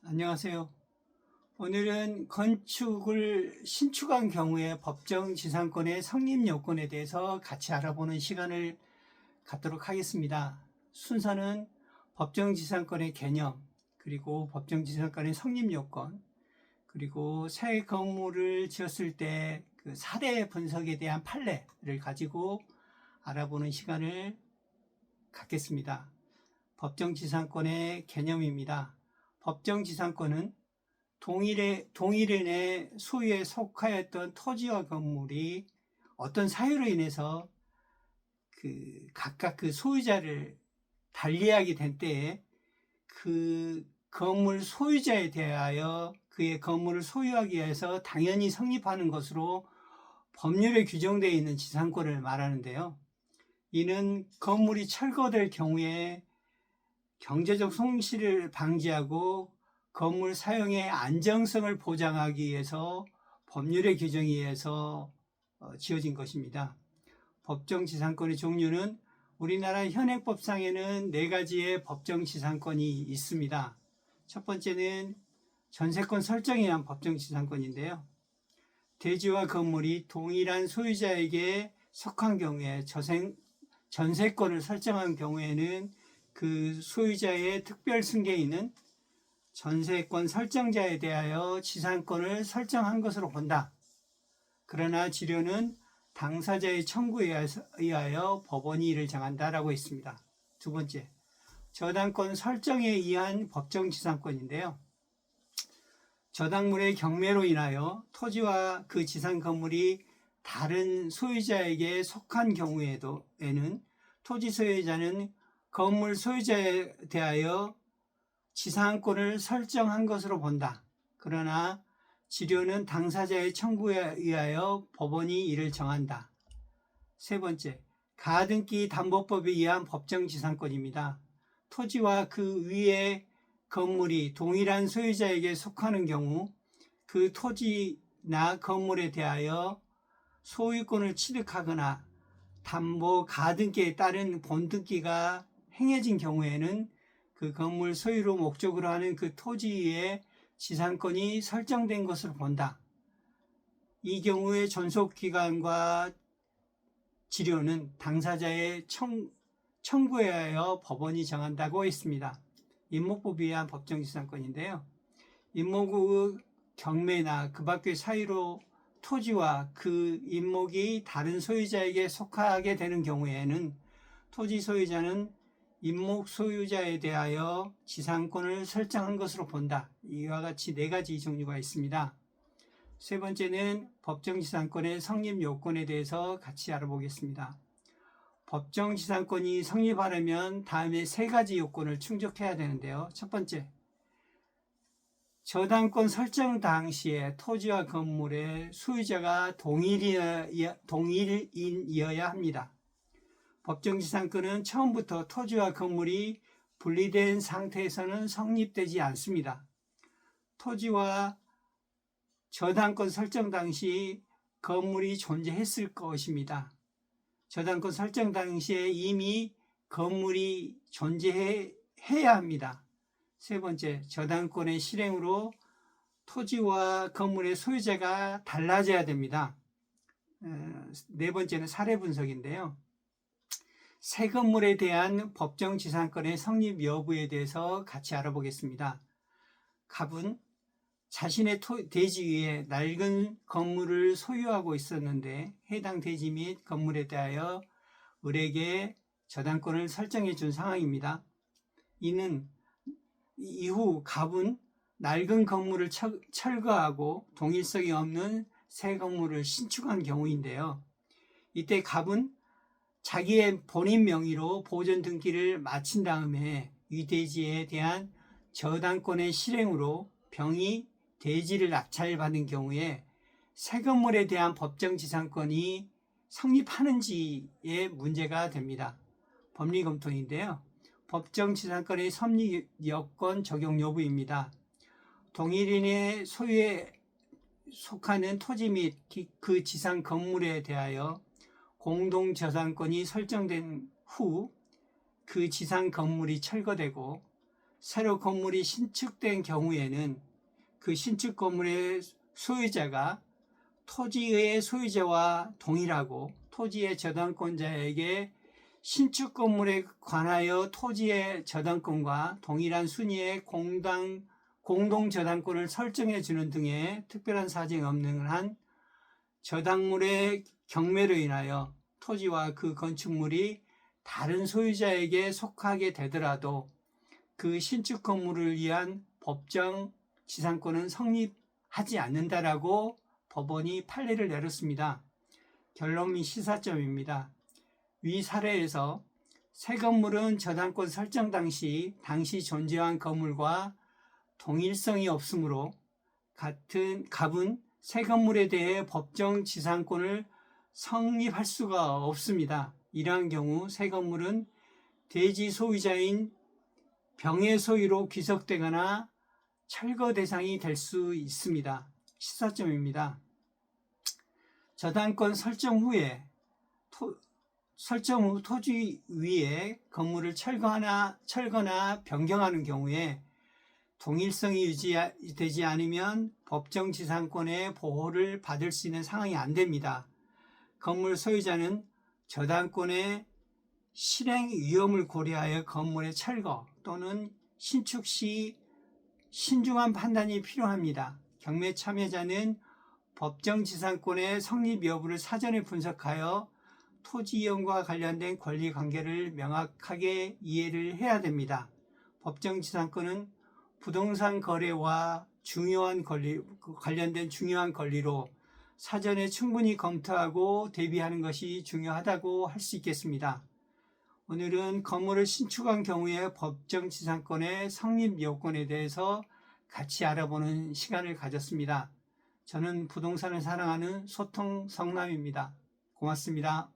안녕하세요. 오늘은 건축을 신축한 경우에 법정 지상권의 성립 요건에 대해서 같이 알아보는 시간을 갖도록 하겠습니다. 순서는 법정 지상권의 개념, 그리고 법정 지상권의 성립 요건, 그리고 새 건물을 지었을 때 그 사례 분석에 대한 판례를 가지고 알아보는 시간을 갖겠습니다. 법정 지상권의 개념입니다. 법정 지상권은 동일인의 소유에 속하였던 토지와 건물이 어떤 사유로 인해서 각각 그 소유자를 달리하게 된 때에 그 건물 소유자에 대하여 그의 건물을 소유하기 위해서 당연히 성립하는 것으로 법률에 규정되어 있는 지상권을 말하는데요. 이는 건물이 철거될 경우에 경제적 손실을 방지하고 건물 사용의 안정성을 보장하기 위해서 법률의 규정에 의해서 지어진 것입니다. 법정 지상권의 종류는 우리나라 현행법상에는 4가지의 법정 지상권이 있습니다. 첫 번째는 전세권 설정에 의한 법정 지상권인데요. 대지와 건물이 동일한 소유자에게 속한 경우에 전세권을 설정한 경우에는 그 소유자의 특별 승계에 있는 전세권 설정자에 대하여 지상권을 설정한 것으로 본다. 그러나 지료는 당사자의 청구에 의하여 법원이 이를 정한다라고 했습니다. 두 번째, 저당권 설정에 의한 법정 지상권인데요. 저당물의 경매로 인하여 토지와 그 지상 건물이 다른 소유자에게 속한 경우에는 토지 소유자는 건물 소유자에 대하여 지상권을 설정한 것으로 본다. 그러나 지료는 당사자의 청구에 의하여 법원이 이를 정한다. 세 번째, 가등기 담보법에 의한 법정 지상권입니다. 토지와 그 위의 건물이 동일한 소유자에게 속하는 경우 그 토지나 건물에 대하여 소유권을 취득하거나 담보 가등기에 따른 본등기가 행해진 경우에는 그 건물 소유로 목적으로 하는 그 토지의 지상권이 설정된 것으로 본다. 이 경우에 존속기간과 지료는 당사자의 청구에 하여 법원이 정한다고 했습니다. 임목법에 의한 법정지상권인데요. 임목의 경매나 그 밖의 사유로 토지와 그 임목이 다른 소유자에게 속하게 되는 경우에는 토지 소유자는 임목 소유자에 대하여 지상권을 설정한 것으로 본다. 이와 같이 4가지 종류가 있습니다. 세 번째는 법정지상권의 성립 요건에 대해서 같이 알아보겠습니다. 법정지상권이 성립하려면 다음에 3가지 요건을 충족해야 되는데요. 첫 번째, 저당권 설정 당시에 토지와 건물의 소유자가 동일인이어야 합니다. 법정지상권은 처음부터 토지와 건물이 분리된 상태에서는 성립되지 않습니다. 토지와 저당권 설정 당시 건물이 존재했을 것입니다. 저당권 설정 당시에 이미 건물이 존재해야 합니다. 세 번째, 저당권의 실행으로 토지와 건물의 소유자가 달라져야 됩니다. 네 번째는 사례 분석인데요. 새 건물에 대한 법정 지상권의 성립 여부에 대해서 같이 알아보겠습니다. 갑은 자신의 대지 위에 낡은 건물을 소유하고 있었는데 해당 대지 및 건물에 대하여 을에게 저당권을 설정해 준 상황입니다. 이는 이후 갑은 낡은 건물을 철거하고 동일성이 없는 새 건물을 신축한 경우인데요. 이때 갑은 자기의 본인 명의로 보존 등기를 마친 다음에 이 대지에 대한 저당권의 실행으로 병이 대지를 낙찰받은 경우에 새 건물에 대한 법정 지상권이 성립하는지에 문제가 됩니다. 법리 검토인데요. 법정 지상권의 성립 여건 적용 여부입니다. 동일인의 소유에 속하는 토지 및 그 지상 건물에 대하여 공동저당권이 설정된 후 그 지상 건물이 철거되고 새로 건물이 신축된 경우에는 그 신축 건물의 소유자가 토지의 소유자와 동일하고 토지의 저당권자에게 신축 건물에 관하여 토지의 저당권과 동일한 순위의 공동 저당권을 설정해 주는 등의 특별한 사정이 없는 한 저당물의 경매로 인하여 토지와 그 건축물이 다른 소유자에게 속하게 되더라도 그 신축 건물을 위한 법정 지상권은 성립하지 않는다라고 법원이 판례를 내렸습니다. 결론 및 시사점입니다. 위 사례에서 새 건물은 저당권 설정 당시 존재한 건물과 동일성이 없으므로 갑은 새 건물에 대해 법정 지상권을 성립할 수가 없습니다. 이러한 경우 새 건물은 대지 소유자인 병의 소유로 귀속되거나 철거 대상이 될 수 있습니다. 시사점입니다. 저당권 설정 후 토지 위에 건물을 철거나 변경하는 경우에 동일성이 유지되지 않으면 법정 지상권의 보호를 받을 수 있는 상황이 안 됩니다. 건물 소유자는 저당권의 실행 위험을 고려하여 건물의 철거 또는 신축 시 신중한 판단이 필요합니다. 경매 참여자는 법정 지상권의 성립 여부를 사전에 분석하여 토지 이용과 관련된 권리 관계를 명확하게 이해를 해야 됩니다. 법정 지상권은 부동산 거래와 관련된 중요한 권리로 사전에 충분히 검토하고 대비하는 것이 중요하다고 할 수 있겠습니다. 오늘은 건물을 신축한 경우에 법정 지상권의 성립 요건에 대해서 같이 알아보는 시간을 가졌습니다. 저는 부동산을 사랑하는 소통 성남입니다. 고맙습니다.